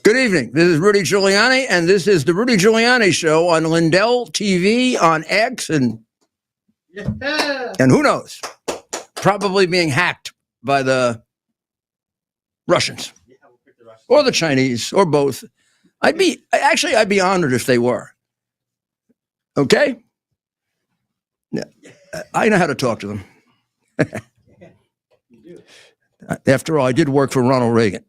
Good evening. This is Rudy Giuliani, and this is the Rudy Giuliani Show on Lindell TV, on X, and who knows, probably being hacked by the Russians or the Chinese or both. I'd be honored if they were. Okay? Yeah. I know how to talk to them. After all, I did work for Ronald Reagan.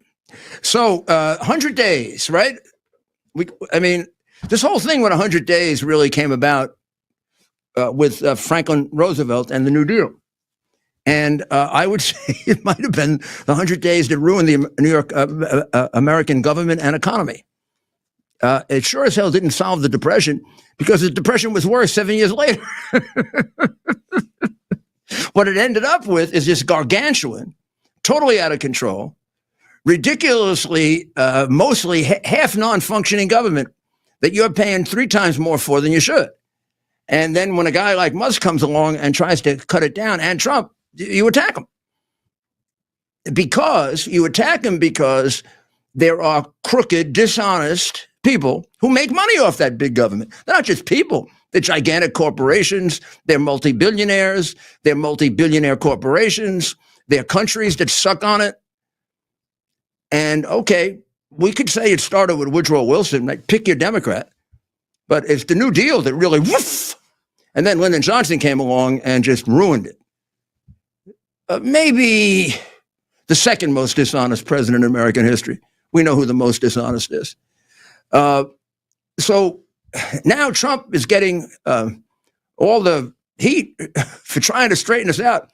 So, 100 days, right? This whole thing with 100 days really came about with Franklin Roosevelt and the New Deal. And I would say it might have been the 100 days that ruined the New York American government and economy. It sure as hell didn't solve the Depression, because the Depression was worse 7 years later. What it ended up with is this gargantuan, totally out of control, ridiculously, mostly half non-functioning government that you're paying 3 times more for than you should. And then when a guy like Musk comes along and tries to cut it down, and Trump, you attack him. Because there are crooked, dishonest people who make money off that big government. They're not just people. They're gigantic corporations. They're multi-billionaires. They're multi-billionaire corporations. They're countries that suck on it. And okay, we could say it started with Woodrow Wilson, like pick your Democrat, but it's the New Deal that really woof. And then Lyndon Johnson came along and just ruined it. Maybe the second most dishonest president in American history. We know who the most dishonest is. So now Trump is getting all the heat for trying to straighten us out.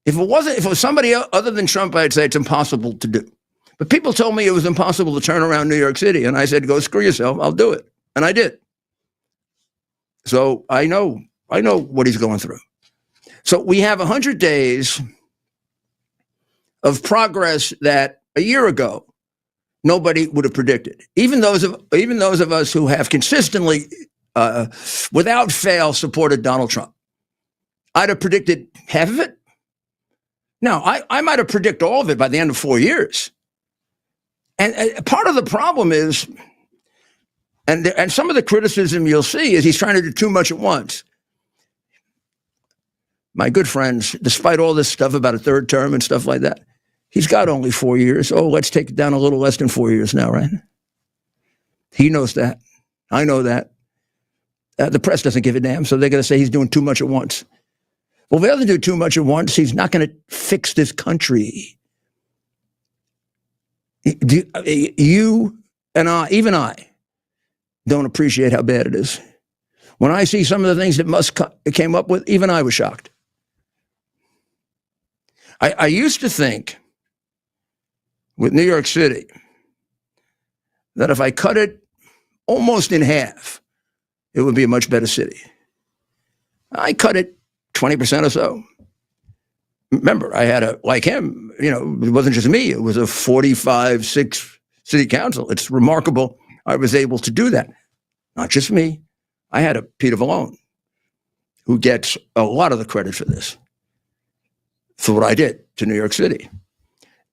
If it was somebody other than Trump, I'd say it's impossible to do. But people told me it was impossible to turn around New York City. And I said, go screw yourself. I'll do it. And I did. So I know what he's going through. So we have 100 days of progress that a year ago nobody would have predicted. Even those of us who have consistently, without fail, supported Donald Trump. I'd have predicted half of it. No, I might have predicted all of it by the end of 4 years. And part of the problem is, and some of the criticism you'll see is he's trying to do too much at once. My good friends, despite all this stuff about a third term and stuff like that, he's got only 4 years. Oh, let's take it down a little less than 4 years now, right? He knows that. I know that. The press doesn't give a damn, so they're going to say he's doing too much at once. Well, if he doesn't do too much at once, he's not going to fix this country. You and I, even I, don't appreciate how bad it is. When I see some of the things that Musk came up with, even I was shocked. I used to think with New York City that if I cut it almost in half, it would be a much better city. I cut it 20% or so. Remember, I had like him, it wasn't just me. It was a 45-6 city council. It's remarkable I was able to do that. Not just me. I had a Peter Vallone, who gets a lot of the credit for this, for what I did to New York City.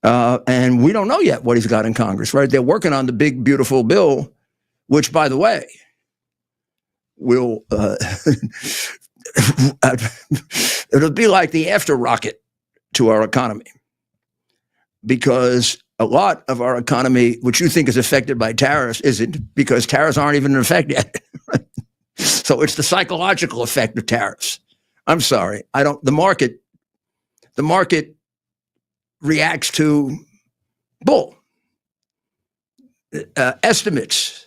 And we don't know yet what he's got in Congress, right? They're working on the big, beautiful bill, which, by the way, will it'll be like the after rocket to our economy, because a lot of our economy, which you think is affected by tariffs, isn't, because tariffs aren't even in effect yet. So it's the psychological effect of tariffs. I'm sorry. The market reacts to bull estimates.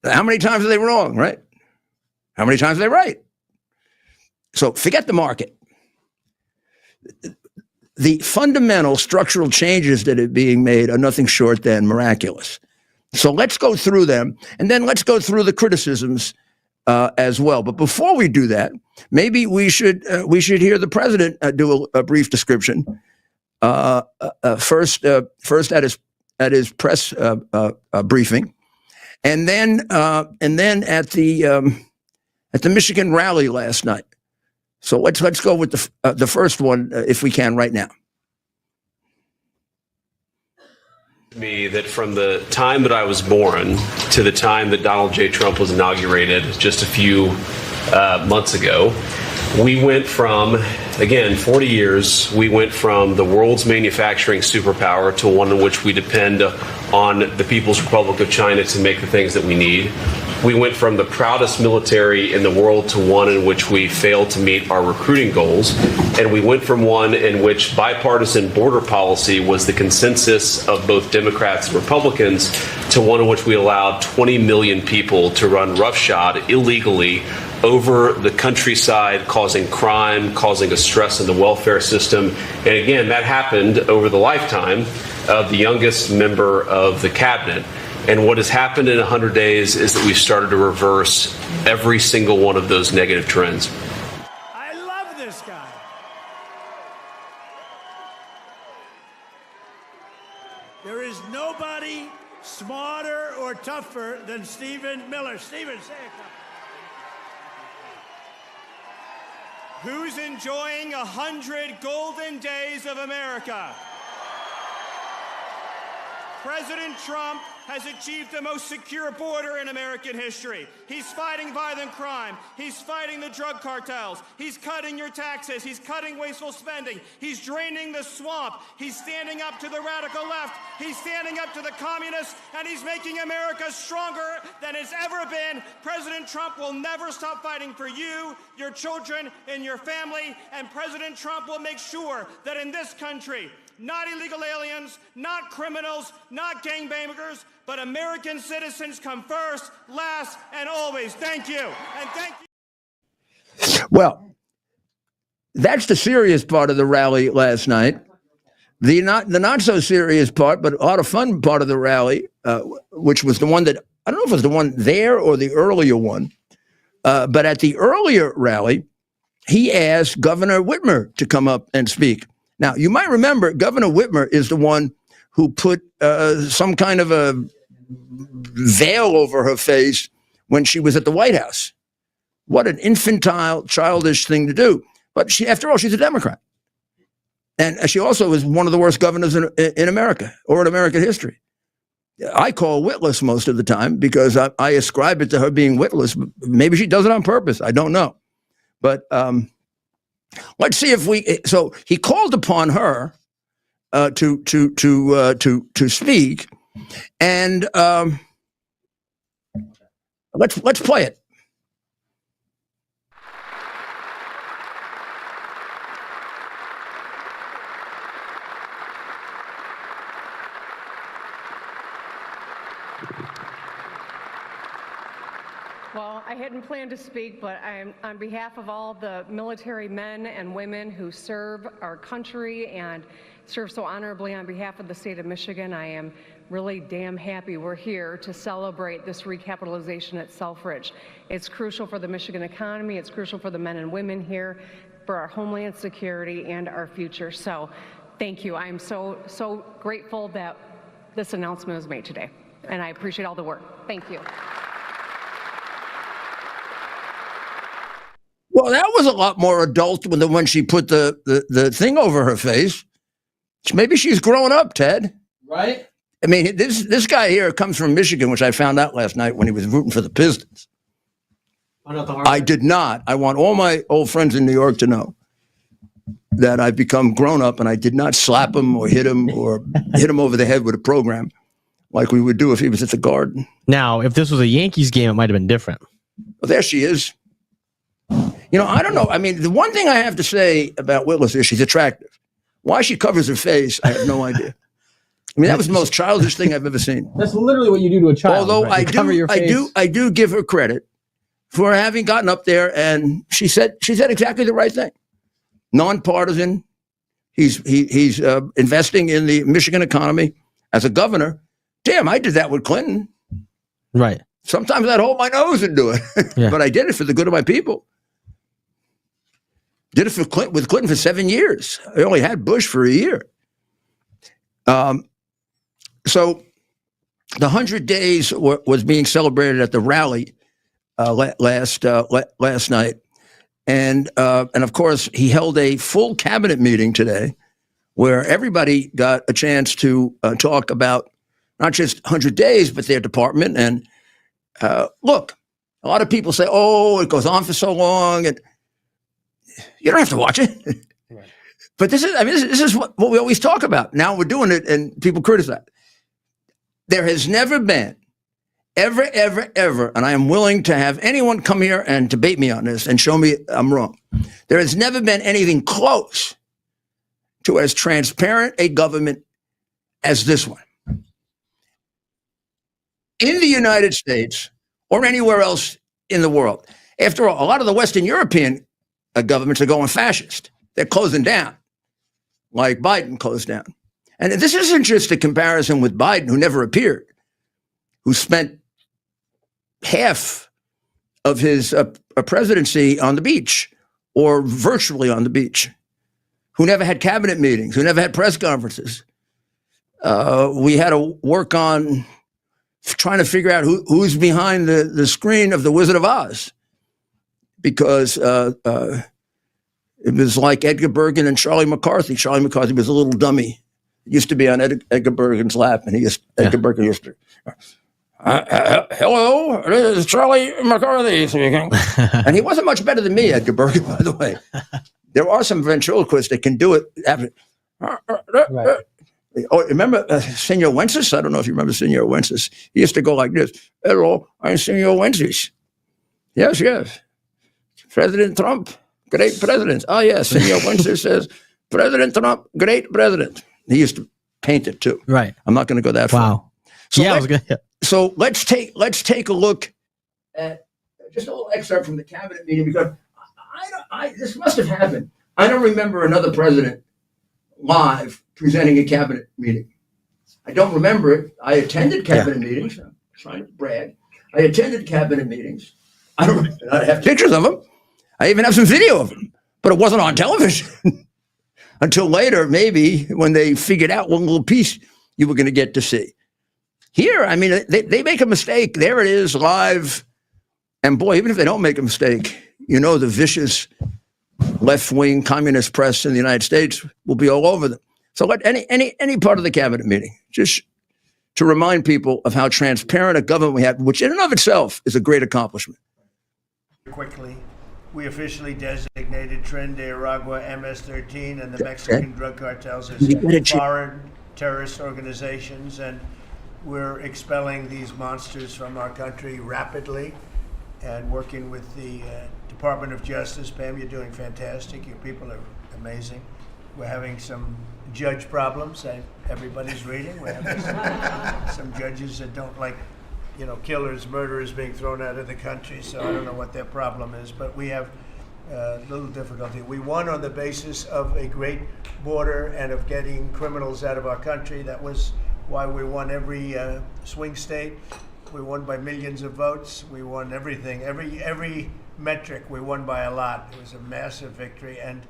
How many times are they wrong, right? How many times are they right? So forget the market. The fundamental structural changes that are being made are nothing short than miraculous. So let's go through them, and then let's go through the criticisms as well. But before we do that, maybe we should hear the president do a brief description. First at his press briefing, and then at the Michigan rally last night. So let's go with the first one if we can right now. me that from the time that I was born to the time that Donald J. Trump was inaugurated just a few months ago, we went from, again, 40 years, we went from the world's manufacturing superpower to one in which we depend on the People's Republic of China to make the things that we need. We went from the proudest military in the world to one in which we failed to meet our recruiting goals. And we went from one in which bipartisan border policy was the consensus of both Democrats and Republicans to one in which we allowed 20 million people to run roughshod illegally over the countryside, causing crime, causing a stress in the welfare system. And again, that happened over the lifetime of the youngest member of the cabinet. And what has happened in 100 days is that we've started to reverse every single one of those negative trends. I love this guy. There is nobody smarter or tougher than Stephen Miller. Stephen, say a couple. Who's enjoying 100 golden days of America? President Trump has achieved the most secure border in American history. He's fighting violent crime. He's fighting the drug cartels. He's cutting your taxes. He's cutting wasteful spending. He's draining the swamp. He's standing up to the radical left. He's standing up to the communists, and he's making America stronger than it's ever been. President Trump will never stop fighting for you, your children, and your family, and President Trump will make sure that in this country, not illegal aliens, not criminals, not gangbangers, but American citizens come first, last, and always. Thank you. And thank you. Well, that's the serious part of the rally last night. The not so serious part, but a lot of fun part of the rally, which was the one that, I don't know if it was the one there or the earlier one, but at the earlier rally, he asked Governor Whitmer to come up and speak. Now, you might remember Governor Whitmer is the one who put some kind of a veil over her face when she was at the White House. What an infantile, childish thing to do. But she, after all, she's a Democrat. And she also is one of the worst governors in America or in American history. I call witless most of the time because I ascribe it to her being witless. Maybe she does it on purpose. I don't know. But let's see if we. So he called upon her to speak, and let's play it. Well, I hadn't planned to speak, but I'm on behalf of all the military men and women who serve our country and serve so honorably on behalf of the state of Michigan. I am really damn happy we're here to celebrate this recapitalization at Selfridge. It's crucial for the Michigan economy. It's crucial for the men and women here, for our homeland security and our future. So thank you. I'm so grateful that this announcement was made today, and I appreciate all the work. Thank you. Well, that was a lot more adult than when she put the thing over her face. Maybe she's grown up, Ted. Right? I mean, this guy here comes from Michigan, which I found out last night when he was rooting for the Pistons. I did not. I want all my old friends in New York to know that I've become grown up and I did not slap him or hit him over the head with a program like we would do if he was at the Garden. Now, if this was a Yankees game, it might have been different. Well, there she is. You know, I don't know. I mean, the one thing I have to say about Willis is she's attractive. Why she covers her face, I have no idea. I mean, that was the most childish thing I've ever seen. That's literally what you do to a child. Although right? I do give her credit for having gotten up there and she said exactly the right thing. Nonpartisan. He's investing in the Michigan economy as a governor. Damn, I did that with Clinton. Right. Sometimes I'd hold my nose and do it, yeah. But I did it for the good of my people. Did it with Clinton for 7 years. I only had Bush for a year. So the 100 days was being celebrated at the rally last night. And of course, he held a full cabinet meeting today where everybody got a chance to talk about not just 100 days, but their department. And look, a lot of people say, oh, it goes on for so long. And you don't have to watch it. Right. But this is what we always talk about. Now we're doing it and people criticize. There has never been, ever, and I am willing to have anyone come here and debate me on this and show me I'm wrong. There has never been anything close to as transparent a government as this one. In the United States or anywhere else in the world. After all, a lot of the Western European governments are going fascist. They're closing down, like Biden closed down. And this isn't just a comparison with Biden, who never appeared, who spent half of his presidency on the beach or virtually on the beach, who never had cabinet meetings, who never had press conferences. We had to work on trying to figure out who's behind the screen of The Wizard of Oz, because it was like Edgar Bergen and Charlie McCarthy. Charlie McCarthy was a little dummy. He used to be on Edgar Bergen's lap, and Edgar Bergen used to, hello, this is Charlie McCarthy speaking. And he wasn't much better than me, Edgar Bergen, by the way. There are some ventriloquists that can do it after. Right. Oh, remember Senor Wences? I don't know if you remember Senor Wences. He used to go like this. Hello, I'm Senor Wences. Yes. President Trump, great president. Oh, yes, Senor Wences says, President Trump, great president. He used to paint it too. Right. I'm not going to go that far. Wow. So yeah, I was good. Yeah. So let's take a look at just a little excerpt from the cabinet meeting, because this must have happened. I don't remember another president live presenting a cabinet meeting. I don't remember it. I attended cabinet meetings. I'm trying to brag. I attended cabinet meetings. I have pictures of them. I even have some video of them, but it wasn't on television until later, maybe when they figured out one little piece you were going to get to see. Here, I mean, they make a mistake. There it is, live. And boy, even if they don't make a mistake, the vicious left-wing communist press in the United States will be all over them. So let any part of the cabinet meeting, just to remind people of how transparent a government we have, which in and of itself is a great accomplishment. Quickly, we officially designated Tren de Aragua MS-13 and the Mexican drug cartels as foreign terrorist organizations, and we're expelling these monsters from our country rapidly and working with the Department of Justice. Pam, you're doing fantastic. Your people are amazing. We're having some judge problems that everybody's reading. We're having some judges that don't like, killers, murderers being thrown out of the country. So I don't know what their problem is, but we have little difficulty. We won on the basis of a great border and of getting criminals out of our country. That was why we won every swing state. We won by millions of votes. We won everything, every metric. We won by a lot. It was a massive victory, and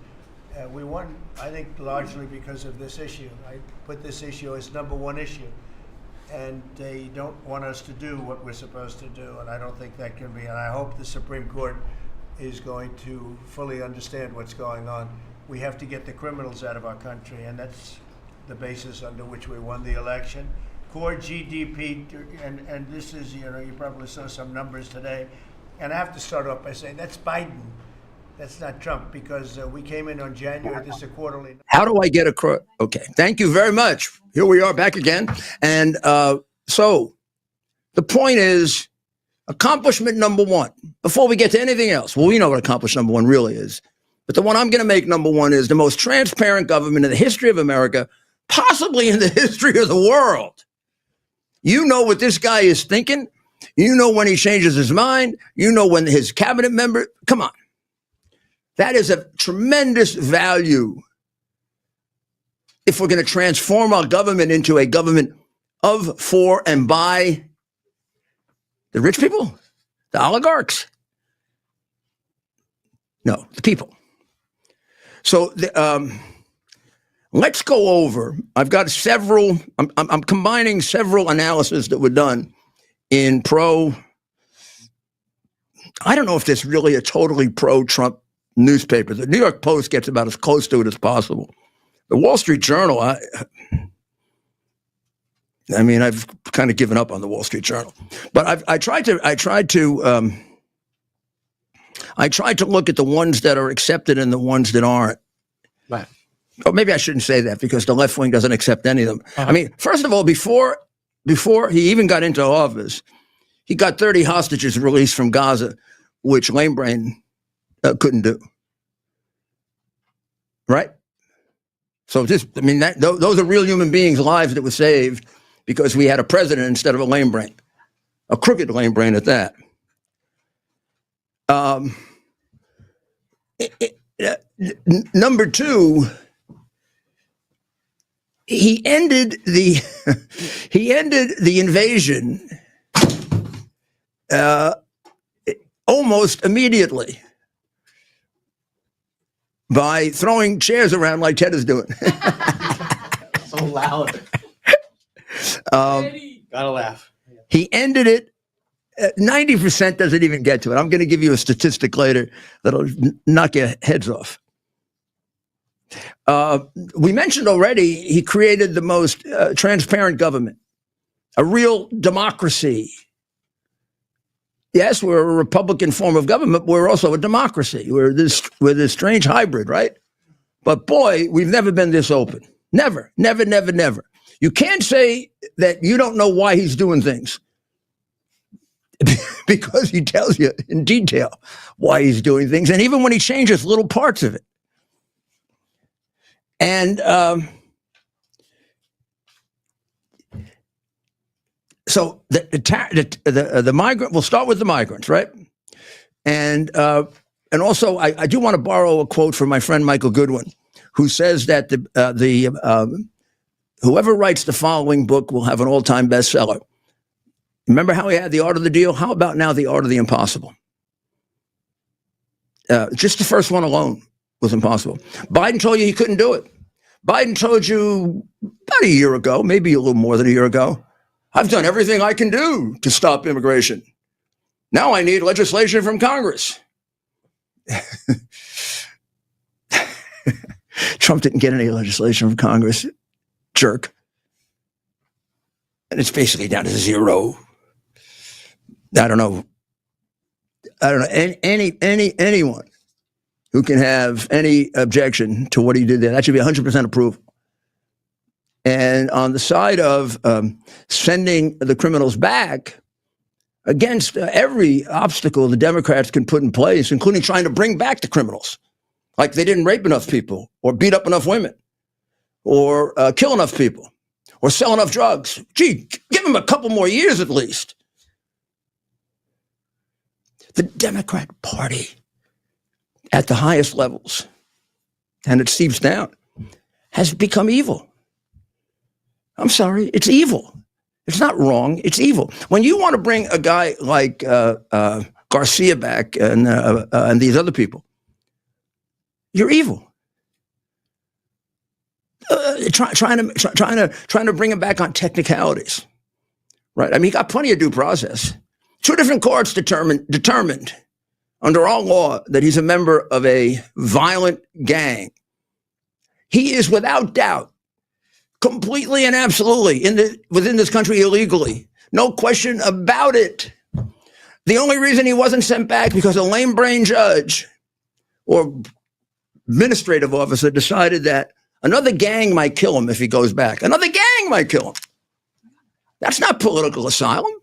we won, I think, largely because of this issue. I put this issue as number one issue, and they don't want us to do what we're supposed to do, and I don't think that can be. And I hope the Supreme Court is going to fully understand what's going on. We have to get the criminals out of our country, and that's the basis under which we won the election. Core GDP, and this is, you probably saw some numbers today, and I have to start off by saying that's Biden. That's not Trump, because we came in on January. This is a quarterly. How do I get across? Okay, thank you very much. Here we are back again. And so the point is, accomplishment number one, before we get to anything else, well, we know what accomplishment number one really is. But the one I'm going to make number one is the most transparent government in the history of America, possibly in the history of the world. You know what this guy is thinking. You know when he changes his mind. You know when his cabinet member, come on. That is a tremendous value if we're going to transform our government into a government of, for, and by the rich people, the oligarchs. No, the people. So let's go over. I've got several. I'm combining several analyses that were done in pro. I don't know if there's really a totally pro-Trump newspaper. The New York Post gets about as close to it as possible. The Wall Street Journal, I mean, I've kind of given up on the Wall Street Journal, but I tried to look at the ones that are accepted and the ones that aren't. Right. Or maybe I shouldn't say that because the left wing doesn't accept any of them. I mean, first of all, before he even got into office, he got 30 hostages released from Gaza, which Lame Brain couldn't do. Right? So those are real human beings' lives that were saved because we had a president instead of a lame brain, a crooked lame brain at that. Number two, he ended the invasion almost immediately by throwing chairs around like Ted is doing. So loud. Gotta laugh. He ended it. 90% doesn't even get to it. I'm going to give you a statistic later that'll knock your heads off. We mentioned already he created the most transparent government, a real democracy. Yes, we're a Republican form of government, but we're also a democracy. We're this strange hybrid, right? But boy, we've never been this open. Never, never, never, never. You can't say that you don't know why he's doing things because he tells you in detail why he's doing things. And even when he changes little parts of it. And so the migrant, we'll start with the migrants, right? And also, I do want to borrow a quote from my friend Michael Goodwin, who says that whoever writes the following book will have an all-time bestseller. Remember how he had The Art of the Deal? How about now The Art of the Impossible? Just the first one alone was impossible. Biden told you he couldn't do it. Biden told you about a year ago, maybe a little more than a year ago, I've done everything I can do to stop immigration. Now I need legislation from Congress. Trump didn't get any legislation from Congress, jerk. And it's basically down to zero. I don't know anyone who can have any objection to what he did there. That should be 100% approval. And on the side of sending the criminals back against every obstacle the Democrats can put in place, including trying to bring back the criminals, like they didn't rape enough people or beat up enough women or kill enough people or sell enough drugs. Gee, give them a couple more years at least. The Democrat Party at the highest levels, and it seeps down, has become evil. I'm sorry, it's evil. It's not wrong, it's evil. When you want to bring a guy like Garcia back and these other people, you're evil. Trying to bring him back on technicalities, right? I mean, he got plenty of due process. Two different courts determined under our law that he's a member of a violent gang. He is without doubt, completely and absolutely within this country illegally. No question about it. The only reason he wasn't sent back because a lame brain judge or administrative officer decided that another gang might kill him if he goes back. Another gang might kill him. That's not political asylum.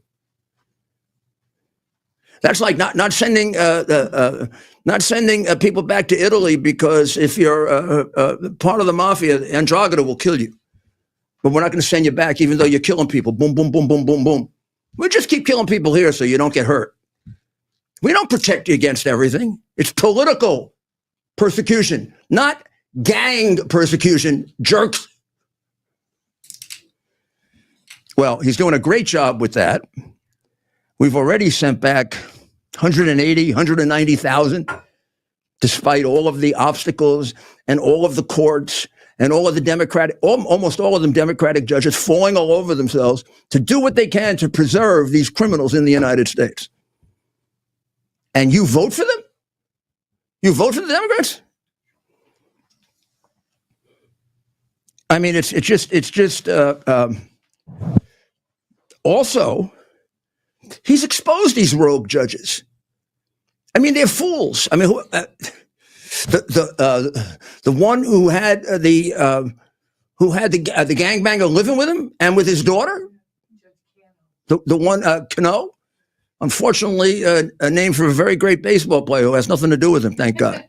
That's like not sending people back to Italy because if you're part of the mafia, Androgeda will kill you. But we're not going to send you back even though you're killing people. Boom, boom, boom, boom, boom, boom. We'll just keep killing people here so you don't get hurt. We don't protect you against everything. It's political persecution, not gang persecution, jerks. Well, he's doing a great job with that. We've already sent back 180, 190,000, despite all of the obstacles and all of the courts and all of the almost all of them Democratic judges falling all over themselves to do what they can to preserve these criminals in the United States. And you vote for them? You vote for the Democrats? I mean, it's just Also, he's exposed these rogue judges. I mean, they're fools. I mean, the one who had the gangbanger living with him and with his daughter, the one Cano, unfortunately, a name for a very great baseball player who has nothing to do with him. Thank God.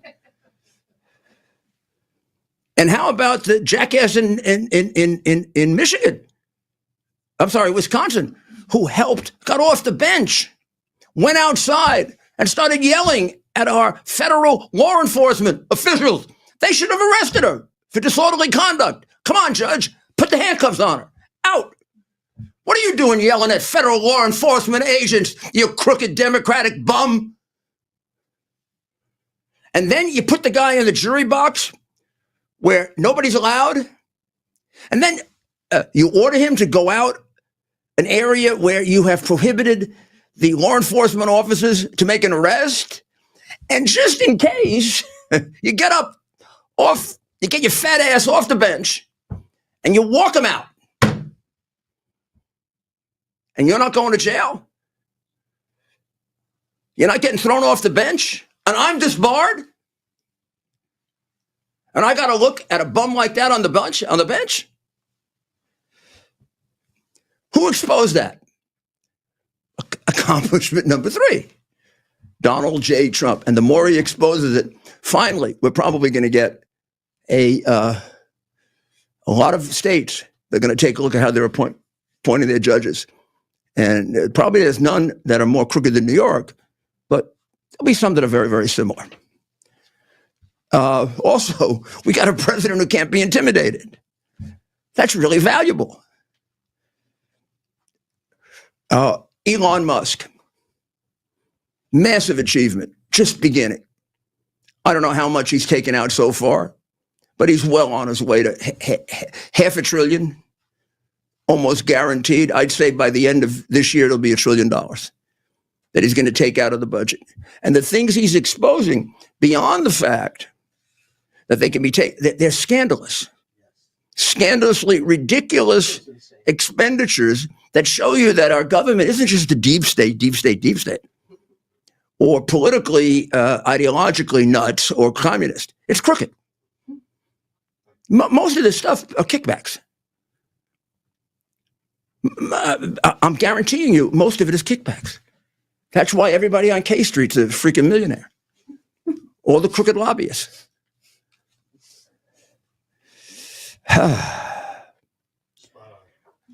And how about the jackass in Michigan? I'm sorry, Wisconsin, who got off the bench, went outside and started yelling at our federal law enforcement officials. They should have arrested her for disorderly conduct. Come on, Judge, put the handcuffs on her. Out. What are you doing yelling at federal law enforcement agents, you crooked Democratic bum? And then you put the guy in the jury box where nobody's allowed. And then you order him to go out an area where you have prohibited the law enforcement officers to make an arrest. And just in case, you get your fat ass off the bench and you walk him out. And you're not going to jail. You're not getting thrown off the bench. And I'm disbarred. And I got to look at a bum like that on the bench. Who exposed that? Accomplishment number 3, Donald J. Trump. And the more he exposes it, finally, we're probably going to get a lot of states that are going to take a look at how they're appointing their judges. And probably there's none that are more crooked than New York, but there'll be some that are very, very similar. Also, we got a president who can't be intimidated. That's really valuable. Elon Musk, massive achievement, just beginning. I don't know how much he's taken out so far, but he's well on his way to $500 billion, almost guaranteed. I'd say by the end of this year, it'll be $1 trillion that he's going to take out of the budget. And the things he's exposing, beyond the fact that they can be taken, they're scandalous, scandalously ridiculous expenditures that show you that our government isn't just a deep state, or politically, ideologically nuts or communist. It's crooked. Most of this stuff are kickbacks. I'm guaranteeing you, most of it is kickbacks. That's why everybody on K Street's a freaking millionaire. All the crooked lobbyists.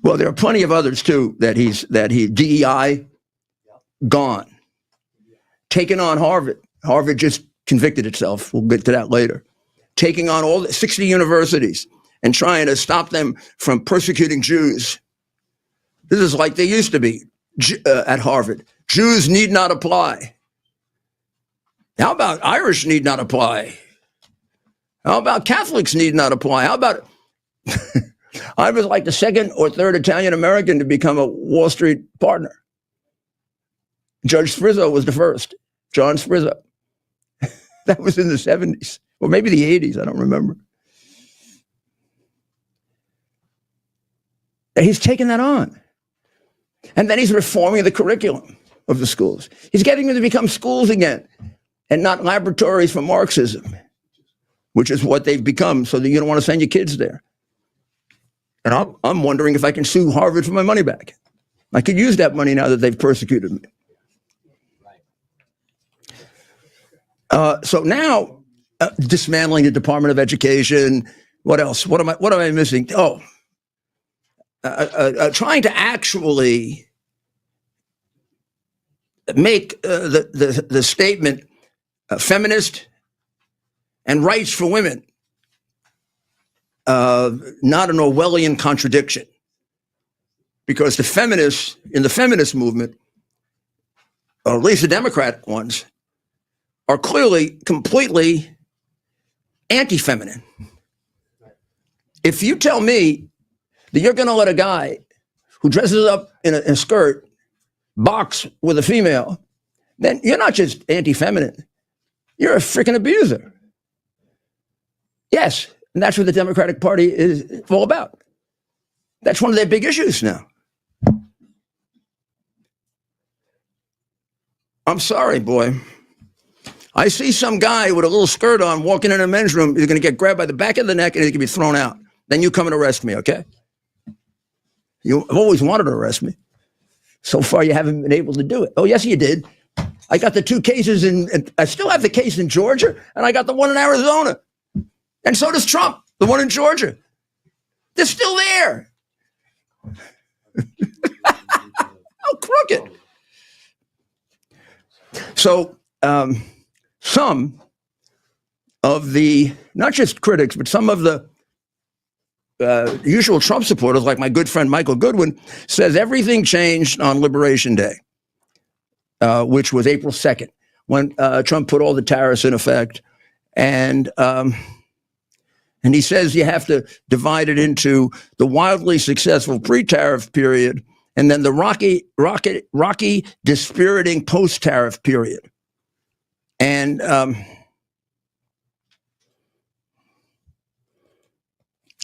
Well, there are plenty of others too that DEI, gone. Taking on Harvard. Harvard just convicted itself. We'll get to that later. Taking on all 60 universities and trying to stop them from persecuting Jews. This is like they used to be at Harvard. Jews need not apply. How about Irish need not apply? How about Catholics need not apply? How about I was like the second or third Italian American to become a Wall Street partner. Judge Sfrizzo was the first. John Sfrizzo. That was in the 70s, or maybe the 80s. I don't remember. And he's taken that on. And then he's reforming the curriculum of the schools. He's getting them to become schools again and not laboratories for Marxism, which is what they've become, so that you don't want to send your kids there. And I'm wondering if I can sue Harvard for my money back. I could use that money now that they've persecuted me. So now, dismantling the Department of Education. What else? What am I missing? Oh, trying to actually make the statement feminist and rights for women not an Orwellian contradiction, because the feminists in the feminist movement, or at least the Democratic ones, are clearly completely anti-feminine. If you tell me that you're going to let a guy who dresses up in a skirt box with a female, then you're not just anti-feminine, you're a freaking abuser. Yes, and that's what the Democratic Party is all about. That's one of their big issues now. I'm sorry, boy. I see some guy with a little skirt on walking in a men's room. He's going to get grabbed by the back of the neck and he's going to be thrown out. Then you come and arrest me, okay? You've always wanted to arrest me. So far, you haven't been able to do it. Oh, yes, you did. I got the 2 cases and I still have the case in Georgia, and I got the one in Arizona. And so does Trump, the one in Georgia. They're still there. How crooked. So some of the, not just critics, but some of the usual Trump supporters, like my good friend Michael Goodwin, says everything changed on Liberation Day, which was April 2nd, when Trump put all the tariffs in effect. And he says you have to divide it into the wildly successful pre-tariff period and then the rocky, dispiriting post-tariff period. And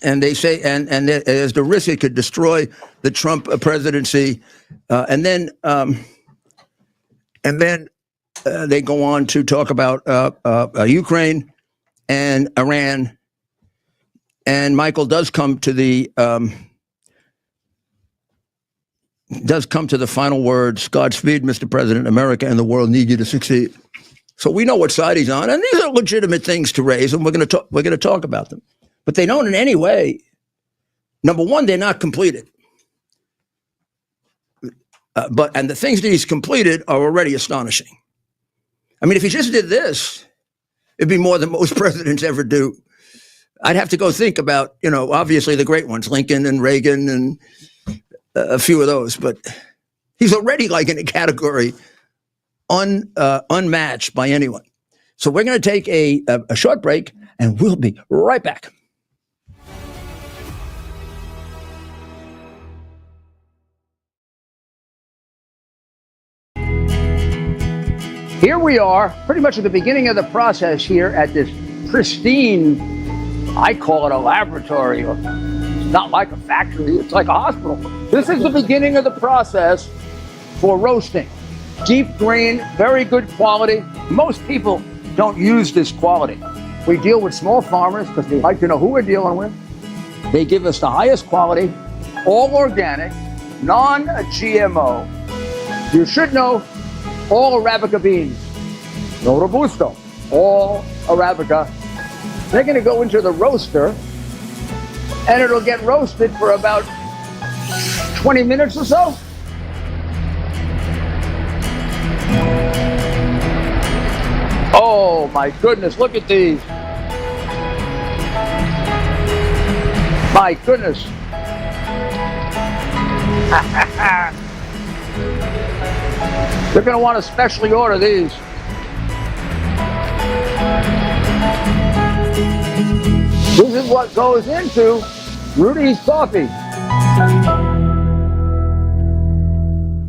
they say, and there's the risk it could destroy the Trump presidency, and then they go on to talk about Ukraine and Iran. And Michael does come to the final words: "Godspeed, Mr. President. America and the world need you to succeed." So we know what side he's on, and these are legitimate things to raise, and we're going to talk about them. But they don't in any way. Number one, they're not completed. And the things that he's completed are already astonishing. I mean, if he just did this, it'd be more than most presidents ever do. I'd have to go think about, obviously the great ones, Lincoln and Reagan and a few of those. But he's already like in a category unmatched by anyone. So we're going to take a short break, and we'll be right back. Here we are, pretty much at the beginning of the process here at this pristine, I call it a laboratory. It's not like a factory, it's like a hospital. This is the beginning of the process for roasting. Deep grain, very good quality. Most people don't use this quality. We deal with small farmers because they like to know who we're dealing with. They give us the highest quality, all organic, non-GMO. You should know all Arabica beans, no Robusto, all Arabica. They're going to go into the roaster, and it'll get roasted for about 20 minutes or so. Oh my goodness, look at these. My goodness. You're going to want to specially order these. This is what goes into Rudy's coffee.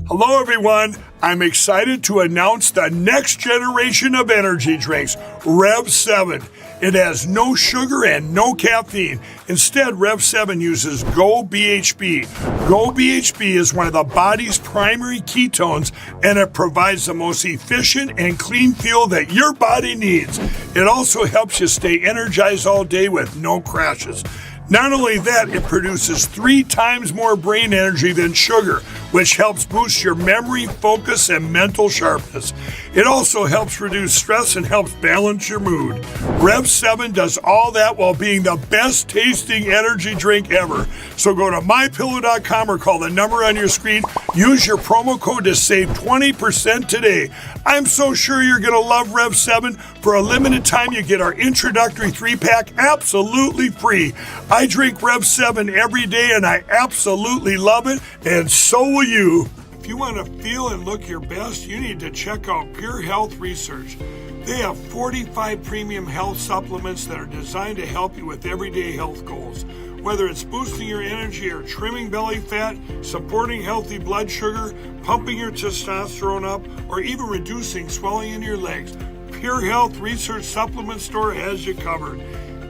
Hello, everyone. I'm excited to announce the next generation of energy drinks, Rev 7. It has no sugar and no caffeine. Instead, Rev 7 uses Go BHB. Go BHB is one of the body's primary ketones, and it provides the most efficient and clean fuel that your body needs. It also helps you stay energized all day with no crashes. Not only that, it produces 3 times more brain energy than sugar, which helps boost your memory, focus, and mental sharpness. It also helps reduce stress and helps balance your mood. Rev 7 does all that while being the best tasting energy drink ever. So go to mypillow.com or call the number on your screen. Use your promo code to save 20% today. I'm so sure you're going to love Rev 7. For a limited time, you get our introductory 3-pack absolutely free. I drink Rev 7 every day, and I absolutely love it, and so will you. If you want to feel and look your best, you need to check out Pure Health Research. They have 45 premium health supplements that are designed to help you with everyday health goals. Whether it's boosting your energy or trimming belly fat, supporting healthy blood sugar, pumping your testosterone up, or even reducing swelling in your legs, Pure Health Research Supplement Store has you covered.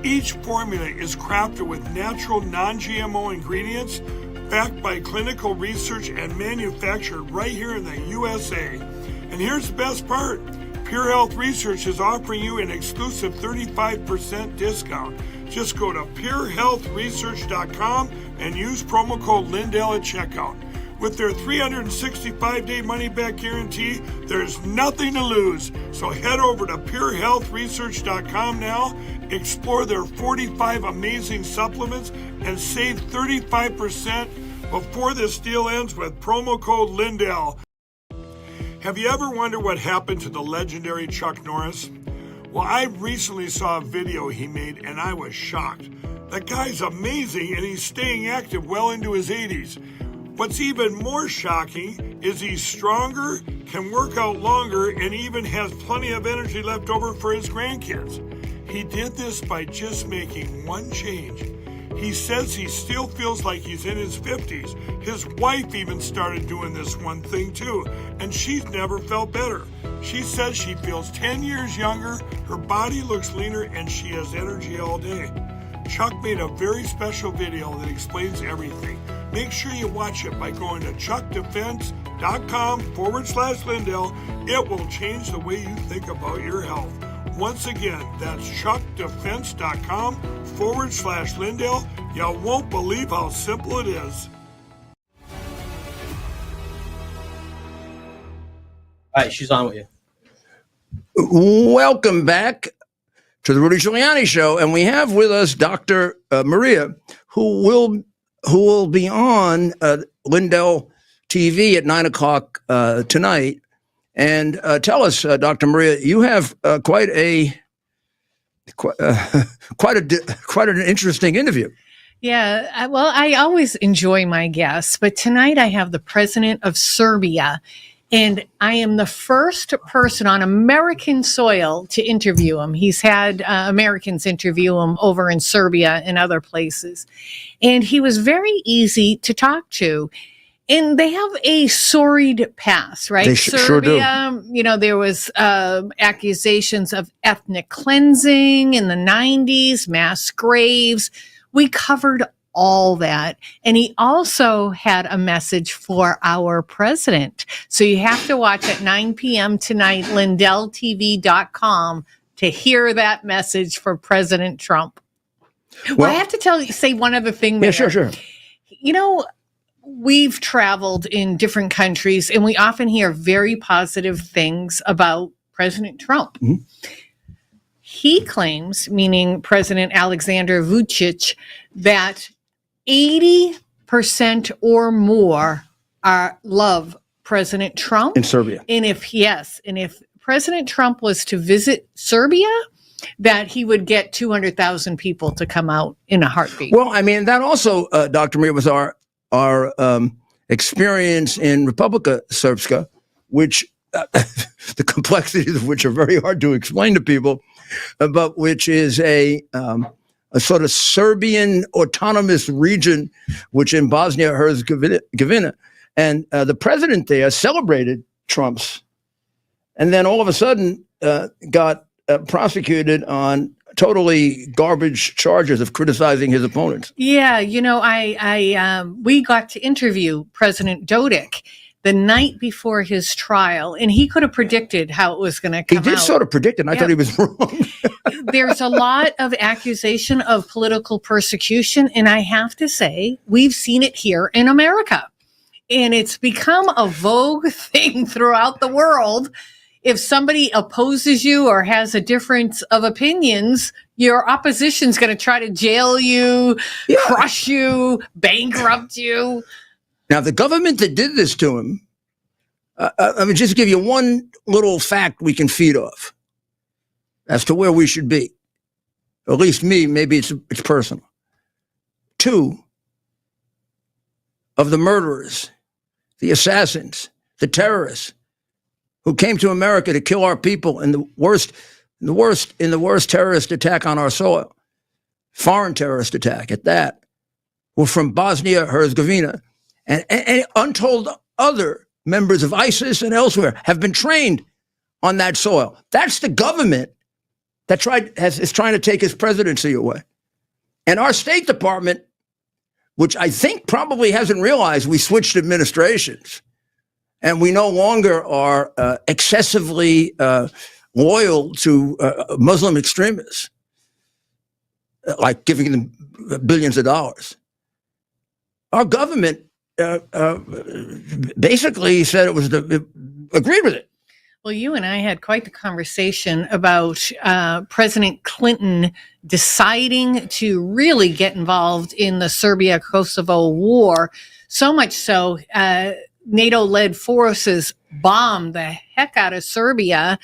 Each formula is crafted with natural, non-GMO ingredients, backed by clinical research and manufactured right here in the USA. And here's the best part. Pure Health Research is offering you an exclusive 35% discount. Just go to purehealthresearch.com and use promo code Lindell at checkout. With their 365-day money-back guarantee, there's nothing to lose. So head over to purehealthresearch.com now, explore their 45 amazing supplements, and save 35% before this deal ends with promo code Lindell. Have you ever wondered what happened to the legendary Chuck Norris? Well, I recently saw a video he made and I was shocked. That guy's amazing and he's staying active well into his 80s. What's even more shocking is he's stronger, can work out longer, and even has plenty of energy left over for his grandkids. He did this by just making one change. He says he still feels like he's in his 50s. His wife even started doing this one thing too, and she's never felt better. She says she feels 10 years younger, her body looks leaner, and she has energy all day. Chuck made a very special video that explains everything. Make sure you watch it by going to chuckdefense.com/Lindell. It will change the way you think about your health. Once again, that's chuckdefense.com/Lindell. You won't believe how simple it is. All right, she's on with you. Welcome back to the Rudy Giuliani Show, and we have with us Dr. Maria, who will be on Lindell TV at 9 o'clock tonight. And tell us, Dr. Maria, you have quite an interesting interview. Yeah, well, I always enjoy my guests, but tonight I have the president of Serbia, and I am the first person on American soil to interview him. He's had Americans interview him over in Serbia and other places, and he was very easy to talk to. And they have a storied past, right? They Serbia, sure do. You know, there was accusations of ethnic cleansing in the 90s, mass graves. We covered all that. And he also had a message for our president. So you have to watch at 9 p.m. tonight, LindellTV.com, to hear that message for President Trump. Well, I have to say one other thing. Yeah, sure. You know, we've traveled in different countries and we often hear very positive things about President Trump. Mm-hmm. He claims, meaning President Alexander Vučić, that 80% or more love President Trump in Serbia. And if President Trump was to visit Serbia, that he would get 200,000 people to come out in a heartbeat. Well, I mean, that also, Dr. Maria, was our experience in Republika Srpska, which the complexities of which are very hard to explain to people, but which is a sort of Serbian autonomous region, which in Bosnia-Herzegovina, and the president there celebrated Trump's, and then all of a sudden got prosecuted on totally garbage charges of criticizing his opponents. Yeah, you know, we got to interview President Dodik the night before his trial, and he could have predicted how it was going to come out. He did sort of predict it, and I thought he was wrong. There's a lot of accusation of political persecution, and I have to say, we've seen it here in America. And it's become a vogue thing throughout the world. If somebody opposes you or has a difference of opinions, your opposition's going to try to jail you, crush you, bankrupt you. Now, the government that did this to him, I mean, just give you one little fact we can feed off as to where we should be. At least me, maybe it's personal. 2 of the murderers, the assassins, the terrorists who came to America to kill our people in the worst terrorist attack on our soil, foreign terrorist attack at that, were from Bosnia-Herzegovina. And untold other members of ISIS and elsewhere have been trained on that soil. That's the government that is trying to take his presidency away. And our State Department, which I think probably hasn't realized we switched administrations, and we no longer are excessively loyal to Muslim extremists, like giving them billions of dollars. Our government basically said agreed with it. Well, you and I had quite the conversation about President Clinton deciding to really get involved in the Serbia-Kosovo war, so much so NATO-led forces bombed the heck out of Serbia,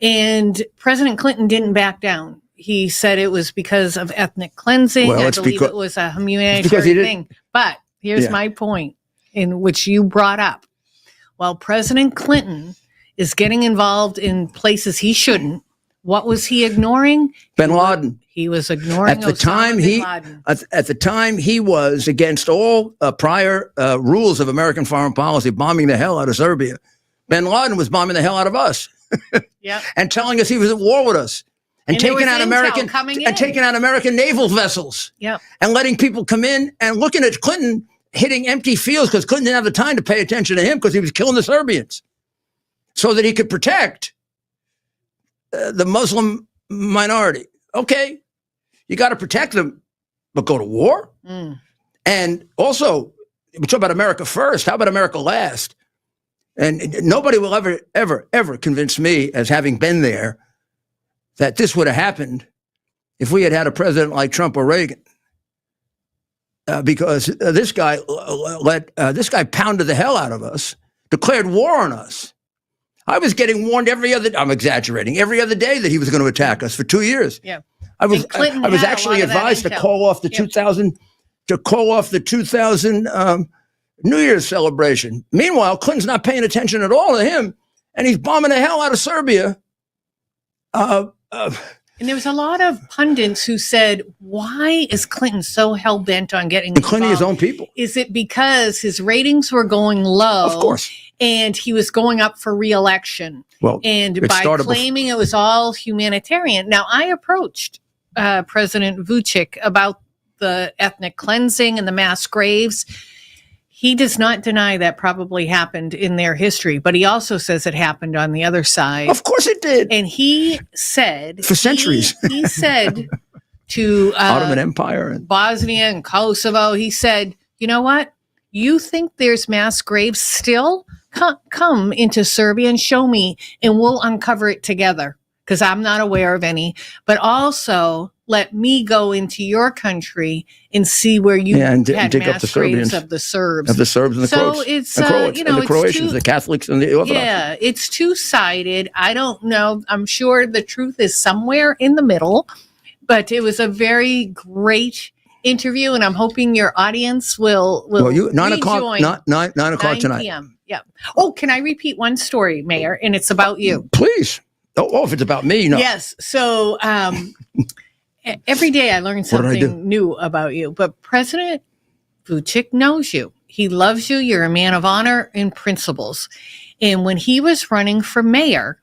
and President Clinton didn't back down. He said it was because of ethnic cleansing. Well, I believe it was a humanitarian thing. But here's my point, in which you brought up. While President Clinton is getting involved in places he shouldn't, what was he ignoring? Bin Laden. He was ignoring Osama bin Laden. At the time, he was against all prior rules of American foreign policy, bombing the hell out of Serbia. Bin Laden was bombing the hell out of us, and telling us he was at war with us, and taking out American naval vessels, and letting people come in and looking at Clinton hitting empty fields because Clinton didn't have the time to pay attention to him because he was killing the Serbians, so that he could protect the Muslim minority. Okay, you got to protect them, but go to war? And also, we talk about America first. How about America last? And nobody will ever convince me, as having been there, that this would have happened if we had had a president like Trump or Reagan. Because this guy pounded the hell out of us, declared war on us. I was getting warned I'm exaggerating, every other day that he was going to attack us for 2 years. Yeah. I was actually advised to call off the 2000 New Year's celebration. Meanwhile, Clinton's not paying attention at all to him, and he's bombing the hell out of Serbia. And there was a lot of pundits who said, why is Clinton so hell-bent on getting including his own people? Is it because his ratings were going low? Of course. And he was going up for re-election. Well, and by claiming it was all humanitarian. Now, I approached President Vučić about the ethnic cleansing and the mass graves. He does not deny that probably happened in their history, but he also says it happened on the other side. Of course it did. And he said... For centuries. He said to... Ottoman Empire. And Bosnia and Kosovo, he said, you know what? You think there's mass graves still? Come into Serbia and show me, and we'll uncover it together, because I'm not aware of any. But also... let me go into your country and see where you had mass graves of the Serbs. Of the Serbs and the Croats. So it's, the Croatians, the Catholics and the Orthodox. Yeah, it's two-sided. I don't know. I'm sure the truth is somewhere in the middle. But it was a very great interview, and I'm hoping your audience will 9 o'clock, 9 o'clock tonight. PM. Yeah. Oh, can I repeat one story, Mayor? And it's about you. Please. Oh, if it's about me, no. Yes. So... every day I learn something new about you, but President Vučić knows you. He loves you. You're a man of honor and principles. And when he was running for mayor,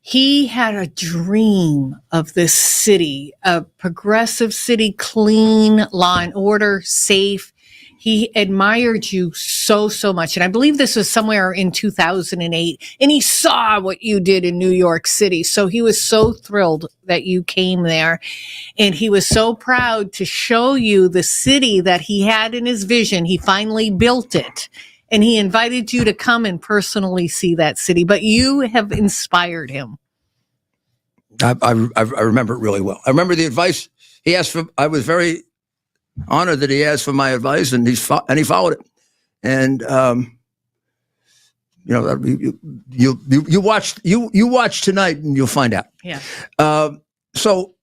he had a dream of this city, a progressive city, clean, law and order, safe. He admired you so much. And I believe this was somewhere in 2008. And he saw what you did in New York City. So he was so thrilled that you came there. And he was so proud to show you the city that he had in his vision. He finally built it. And he invited you to come and personally see that city. But you have inspired him. I remember it really well. I remember the advice he asked for. I was very honored that he asked for my advice, and he followed it. And you watch tonight, and you'll find out. Yeah. So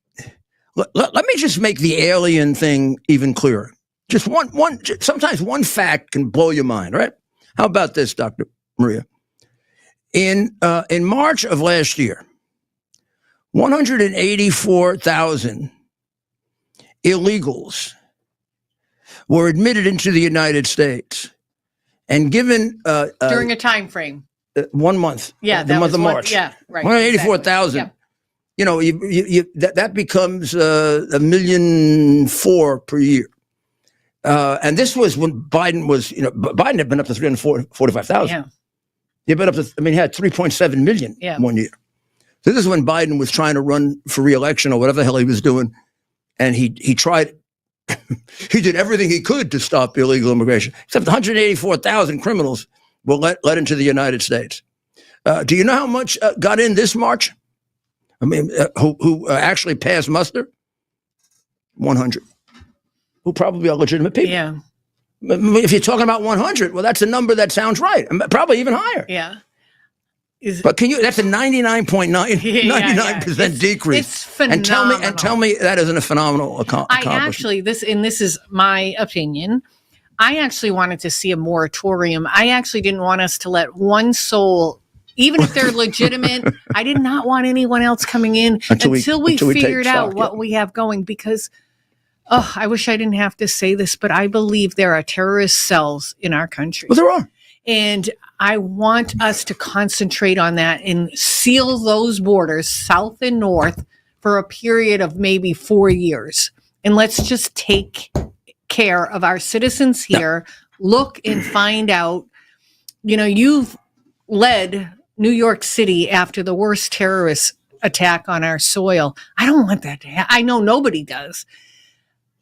let me just make the alien thing even clearer. Just one. Sometimes one fact can blow your mind, right? How about this, Dr. Maria? In March of last year, 184,000 illegals were admitted into the United States and given during a time frame 1 month. Yeah, the month of March. Yeah, right. 184,000. Exactly. You know, that becomes $1.4 million per year. And this was when Biden was, Biden had been up to 345,000. Yeah. He been up to, he had 3.7 million one year. So this is when Biden was trying to run for re-election or whatever the hell he was doing. And he tried, he did everything he could to stop illegal immigration, except 184,000 criminals were let into the United States. Do you know how much got in this March? Who actually passed muster? 100. Who probably are legitimate people. Yeah. If you're talking about 100, well, that's a number that sounds right. Probably even higher. Yeah. But that's a 99.99% decrease. It's phenomenal. And tell me that isn't a phenomenal accomplishment. I actually, this is my opinion. I actually wanted to see a moratorium. I actually didn't want us to let one soul, even if they're legitimate, I did not want anyone else coming in until we figured out what we have going, because I wish I didn't have to say this, but I believe there are terrorist cells in our country. Well, there are. And I want us to concentrate on that and seal those borders, south and north, for a period of maybe 4 years. And let's just take care of our citizens here. Look and find out. You've led New York City after the worst terrorist attack on our soil. I don't want that to happen. I know nobody does.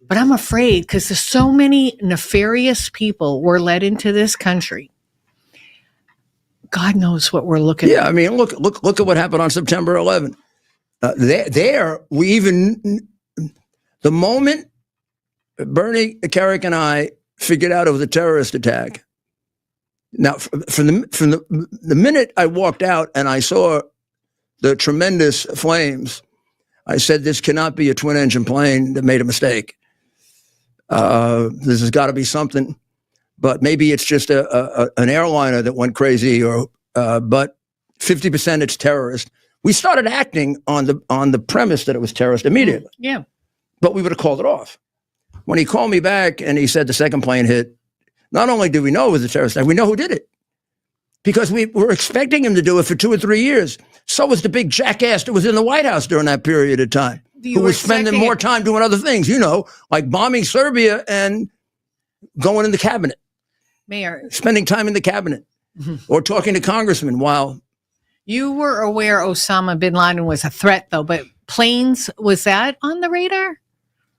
But I'm afraid, because there's so many nefarious people were led into this country. God knows what we're looking at. Yeah, look at what happened on September 11th. The moment Bernie, Carrick, and I figured out it was a terrorist attack. Now, from the minute I walked out and I saw the tremendous flames, I said, this cannot be a twin-engine plane that made a mistake. This has got to be something. But maybe it's just an airliner that went crazy, but 50% it's terrorist. We started acting on the premise that it was terrorist immediately. Yeah. But we would have called it off. When he called me back and he said the second plane hit, not only did we know it was a terrorist attack, we know who did it. Because we were expecting him to do it for 2 or 3 years. So was the big jackass that was in the White House during that period of time, who was spending more time doing other things, like bombing Serbia and going in the cabinet. Mayor. Spending time in the cabinet or talking to congressmen while. You were aware Osama bin Laden was a threat, though, but planes, was that on the radar?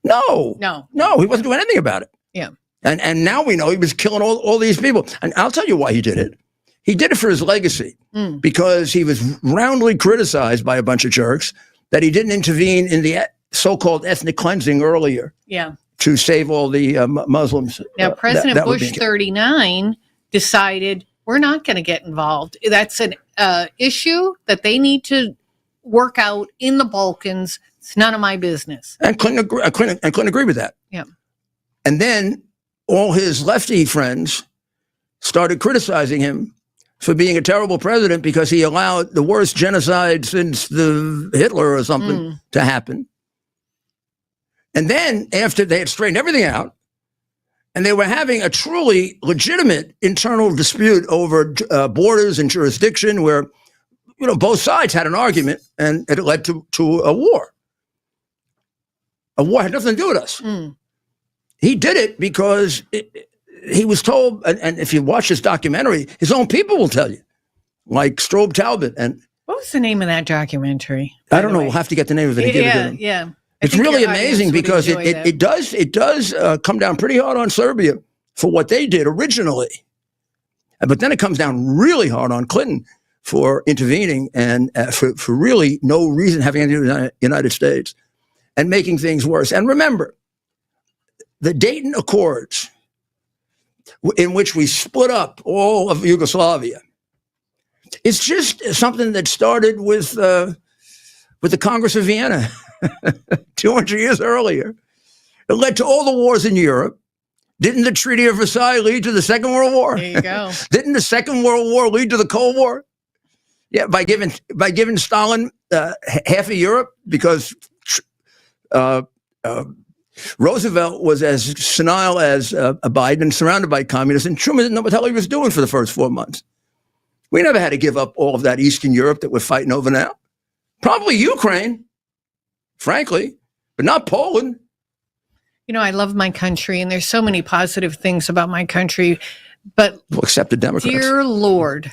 No, he wasn't doing anything about it. Yeah. And now we know he was killing all these people. And I'll tell you why he did it. He did it for his legacy, because he was roundly criticized by a bunch of jerks that he didn't intervene in the so-called ethnic cleansing earlier. Yeah. To save all the Muslims. Now, President Bush 39 decided we're not going to get involved. That's an issue that they need to work out in the Balkans. It's none of my business. And Clinton agreed with that. Yeah. And then all his lefty friends started criticizing him for being a terrible president because he allowed the worst genocide since the Hitler or something to happen. And then after they had straightened everything out and they were having a truly legitimate internal dispute over borders and jurisdiction where, both sides had an argument and it led to a war. A war had nothing to do with us. He did it because he was told, and if you watch this documentary, his own people will tell you, like Strobe Talbot. And what was the name of that documentary? I don't know. We'll have to get the name of it. Yeah. It's really amazing because it does come down pretty hard on Serbia for what they did originally. But then it comes down really hard on Clinton for intervening and for really no reason having anything to do with the United States and making things worse. And remember, the Dayton Accords, in which we split up all of Yugoslavia, it's just something that started with the Congress of Vienna 200 years earlier. It led to all the wars in Europe. Didn't the Treaty of Versailles lead to the Second World War? There you go. Didn't the Second World War lead to the Cold War? Yeah, by giving Stalin half of Europe, because Roosevelt was as senile as Biden and surrounded by communists, and Truman didn't know what the hell he was doing for the first 4 months. We never had to give up all of that Eastern Europe that we're fighting over now. Probably Ukraine, frankly, but not Poland. I love my country, and there's so many positive things about my country, but well, except the Democrats. Dear Lord,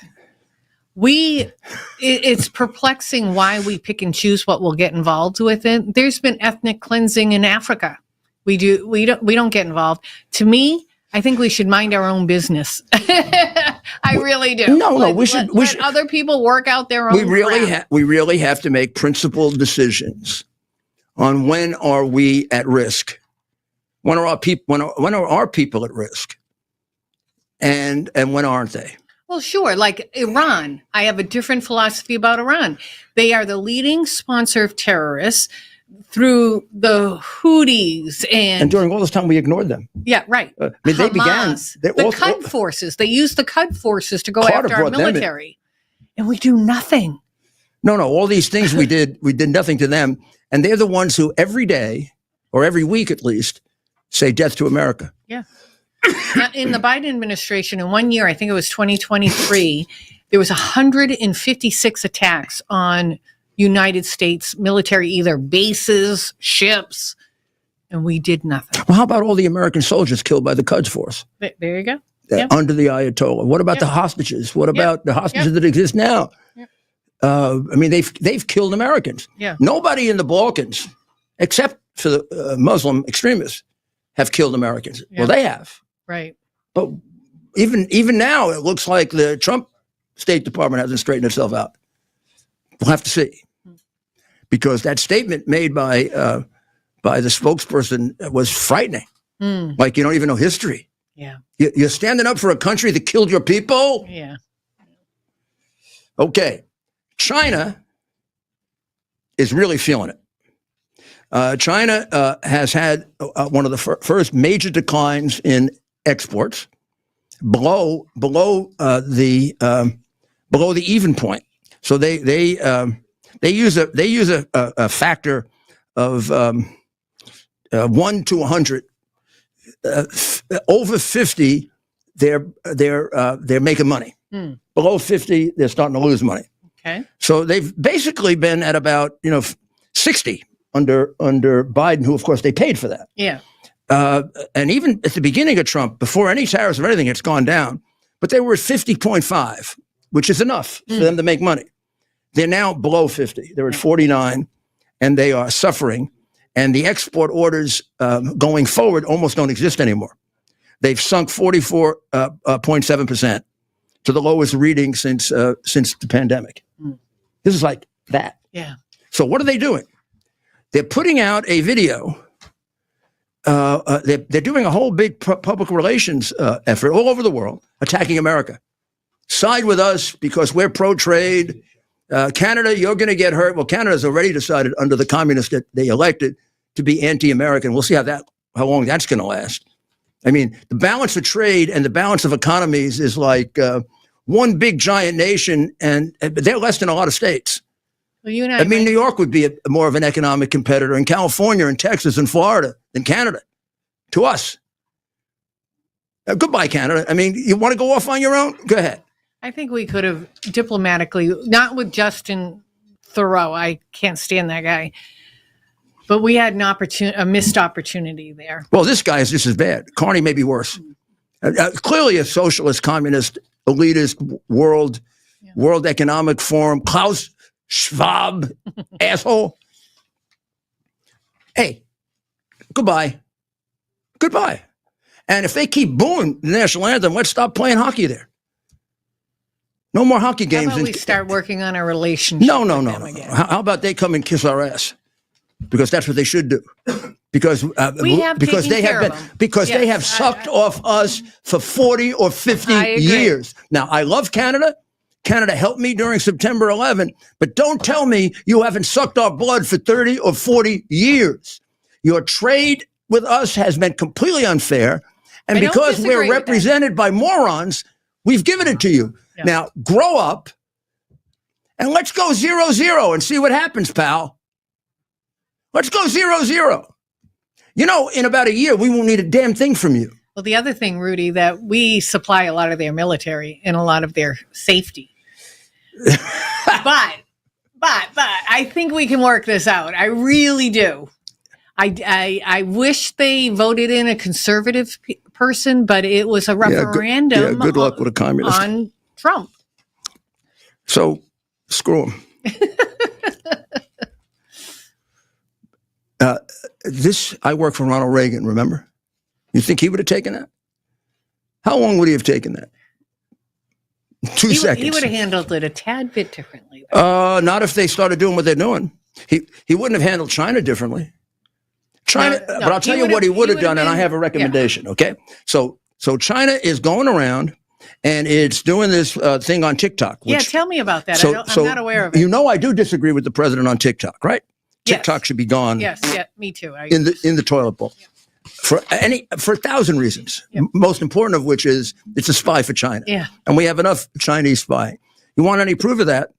it's perplexing why we pick and choose what we'll get involved with. It. There's been ethnic cleansing in Africa. We don't get involved. To me, I think we should mind our own business. I really do. No, we should let other people work out their own. We really have to make principled decisions on when are we at risk, when are our people at risk, and when aren't they? Well, sure. Like Iran, I have a different philosophy about Iran. They are the leading sponsor of terrorists through the Houthis, and during all this time we ignored them. Yeah, right. They began the Qud forces. They used the Qud forces to go after our military, and we do nothing. No. All these things we did nothing to them, and they're the ones who every day or every week at least say "Death to America." Yeah. In the Biden administration, in 1 year, I think it was 2023, there was 156 attacks on United States military, either bases, ships, and we did nothing. Well, how about all the American soldiers killed by the Quds force? There you go. Under the Ayatollah. What about the hostages? What about the hostages that exist now? I mean, they've killed Americans. Yeah. Nobody in the Balkans, except for the Muslim extremists, have killed Americans. Yeah. Well, they have. Right. But even now, it looks like the Trump State Department hasn't straightened itself out. We'll have to see. Because that statement made by the spokesperson was frightening. Like you don't even know history. Yeah. You're standing up for a country that killed your people? Yeah. Okay. China is really feeling it. China has had one of the first major declines in exports below the even point. So they use a factor of 1 to 100. Over 50, they're making money. Below 50, they're starting to lose money. Okay. So they've basically been at about 60 under Biden, who of course they paid for that. Yeah. And even at the beginning of Trump, before any tariffs or anything, it's gone down. But they were at 50.5, which is enough for them to make money. They're now below 50. They're at 49, and they are suffering. And the export orders going forward almost don't exist anymore. They've sunk 44.7% to the lowest reading since the pandemic. This is like that. Yeah. So what are they doing? They're putting out a video. They're doing a whole big public relations effort all over the world, attacking America. Side with us because we're pro-trade. Canada, you're going to get hurt. Well, Canada's already decided under the communists that they elected to be anti-American. We'll see how long that's going to last. I mean, the balance of trade and the balance of economies is like one big giant nation, and they're less than a lot of states. Well, you and I mean, New York would be more of an economic competitor, and California and Texas and Florida than Canada to us. Goodbye, Canada. I mean, you want to go off on your own? Go ahead. I think we could have diplomatically, not with Justin Thoreau. I can't stand that guy. But we had a missed opportunity there. Well, this guy is just as bad. Carney may be worse. Clearly a socialist, communist, elitist, World Economic Forum, Klaus Schwab, asshole. Hey, goodbye. Goodbye. And if they keep booing the national anthem, let's stop playing hockey there. No more hockey games. How about we start working on our relationship? No. How about they come and kiss our ass? Because that's what they should do. Because they have sucked off us for 40 or 50 years. Now, I love Canada. Canada helped me during September 11, but don't tell me you haven't sucked our blood for 30 or 40 years. Your trade with us has been completely unfair. And because we're represented by morons, we've given it to you. Yeah. Now, grow up and let's go 0-0 and see what happens, pal. Let's go 0-0. In about a year, we won't need a damn thing from you. Well, the other thing, Rudy, that we supply a lot of their military and a lot of their safety. but I think we can work this out. I really do. I wish they voted in a conservative person, but it was a referendum. Good luck with a communist on Trump. So screw them. I work for Ronald Reagan, remember? You think he would have taken that? How long would he have taken that? 2 seconds. He would have handled it a tad bit differently. Not if they started doing what they're doing. He wouldn't have handled China differently. China, No, but I'll tell you what he would have done, and I have a recommendation, okay? So China is going around, and it's doing this thing on TikTok. Which, tell me about that. I'm not aware of it. You know I do disagree with the president on TikTok, right? Yes. TikTok should be gone. Yes, me too. In the toilet bowl. For 1,000 reasons. Yep. Most important of which is it's a spy for China. Yeah. And we have enough Chinese spying. You want any proof of that?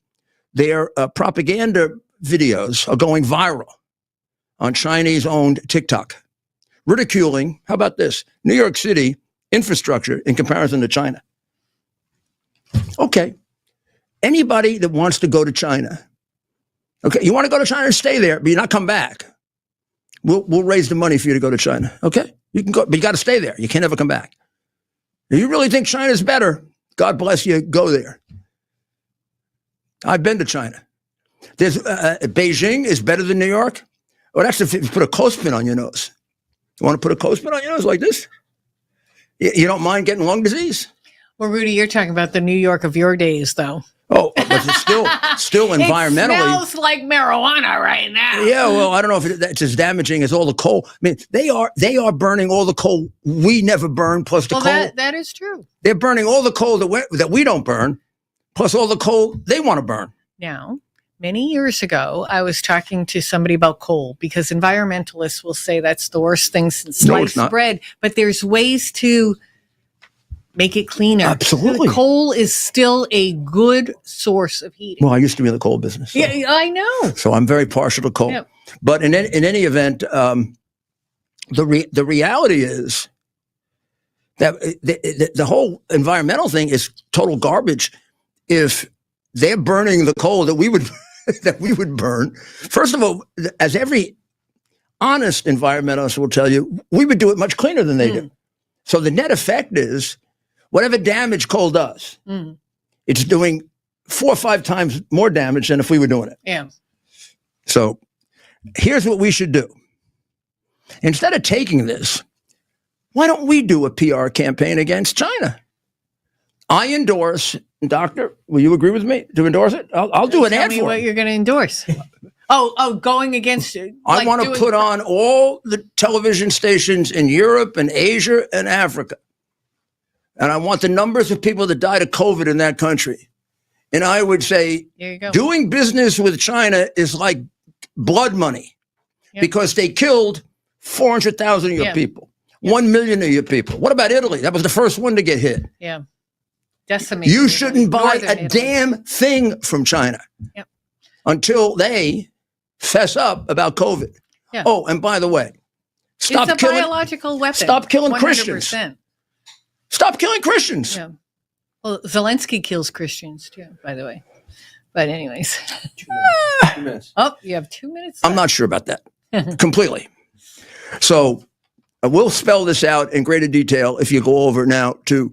Their propaganda videos are going viral on Chinese-owned TikTok, ridiculing, how about this, New York City infrastructure in comparison to China. Okay. Anybody that wants to go to China, okay, you want to go to China and stay there, but you not come back. We'll raise the money for you to go to China. Okay? You can go, but you got to stay there. You can't ever come back. If you really think China's better, God bless you, go there. I've been to China. There's Beijing is better than New York. Oh, that's if you put a clothespin on your nose. You want to put a clothespin on your nose like this? You don't mind getting lung disease? Well, Rudy, you're talking about the New York of your days, though. Oh, but it's still environmentally. It smells like marijuana right now. Yeah, well, I don't know if that's as damaging as all the coal. I mean, they are burning all the coal we never burn, plus the coal. That is true. They're burning all the coal that we don't burn, plus all the coal they want to burn. Now, many years ago, I was talking to somebody about coal because environmentalists will say that's the worst thing since sliced bread. But there's ways to make it cleaner. Absolutely. Coal is still a good source of heating. Well, I used to be in the coal business. So. Yeah, I know. So I'm very partial to coal. Yep. But in any event, the reality is that the whole environmental thing is total garbage. If they're burning the coal that we would burn, first of all, as every honest environmentalist will tell you, we would do it much cleaner than they do. So the net effect is, whatever damage coal does, it's doing 4 or 5 times more damage than if we were doing it. Yeah. So here's what we should do. Instead of taking this, why don't we do a PR campaign against China? I endorse, Doctor, will you agree with me to endorse it? I'll do an ad for it. Tell me what you're going to endorse. Going against it. I want to put on all the television stations in Europe and Asia and Africa. And I want the numbers of people that died of COVID in that country. And I would say, doing business with China is like blood money because they killed 400,000 of your people, 1 million of your people. What about Italy? That was the first one to get hit. Yeah. Decimated. You shouldn't buy a damn thing from China until they fess up about COVID. Yeah. Oh, and by the way, it's a biological weapon. Stop killing 100%. Christians. Stop killing Christians. Yeah. Well, Zelensky kills Christians too, by the way. But anyways. 2 minutes. Oh, you have 2 minutes left. I'm not sure about that. Completely. So we'll spell this out in greater detail if you go over now to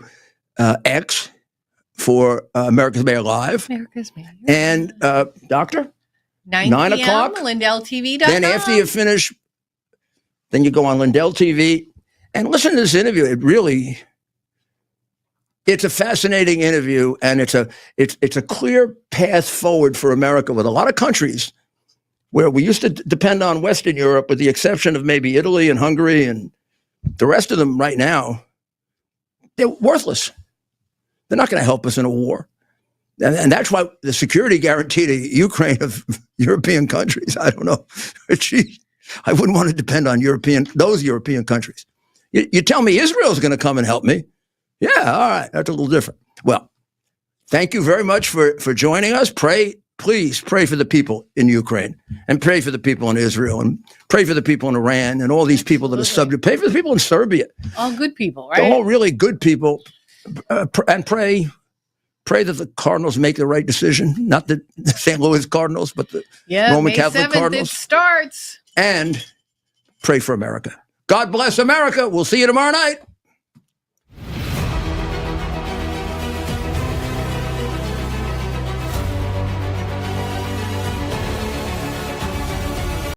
X for America's Mayor Live. America's Mayor. And Doctor? 9 o'clock. LindellTV.com. Then after you finish, then you go on Lindell TV and listen to this interview. It's a fascinating interview, and it's a clear path forward for America with a lot of countries where we used to depend on Western Europe, with the exception of maybe Italy and Hungary, and the rest of them right now, they're worthless. They're not going to help us in a war. And that's why the security guarantee to Ukraine of European countries, I don't know. Gee, I wouldn't want to depend on those European countries. You tell me Israel's going to come and help me. Yeah, all right. That's a little different. Well, thank you very much for joining us. Please pray for the people in Ukraine, and pray for the people in Israel, and pray for the people in Iran, and all these people that are subject. Pray for the people in Serbia. All good people, right? They're all really good people. And pray that the Cardinals make the right decision. Not the St. Louis Cardinals, but the Roman May Catholic 7th Cardinals. It starts. And pray for America. God bless America. We'll see you tomorrow night.